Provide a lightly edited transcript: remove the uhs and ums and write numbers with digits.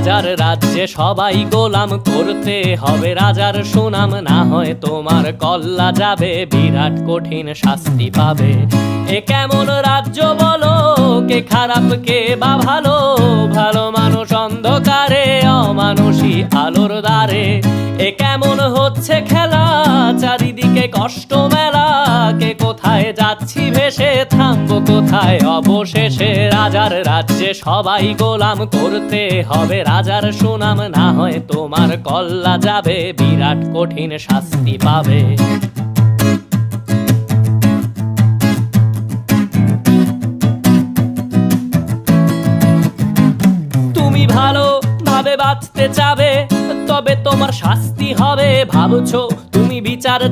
রাজার রাজ্যে সবাই গোলাম, করতে হবে রাজার সুনাম, না হয় তোমার কল্লা যাবে, বিরাট কঠিন শাস্তি পাবে। এ কেমন রাজ্য বলো, কে খারাপ কে বা ভালো, ভালো মানুষ অন্ধকারে, অমানুষী আলোর দ্বারে। এ কেমন হচ্ছে খেলা, চারিদিকে কষ্ট মেলা, কে কোথায় যাচ্ছি ভেসে, থামবো কোথায় অবশেষে। রাজার রাজ্যে সবাই গোলাম, করতে হবে রাজার সুনাম, না হয় তোমার কল্লা যাবে, বিরাট কঠিন শাস্তি পাবে। তুমি ভালো ভাবে বাঁচতে চাবে, তবে তোমার শাস্তি হবে। ভাবছো তুমি বিচার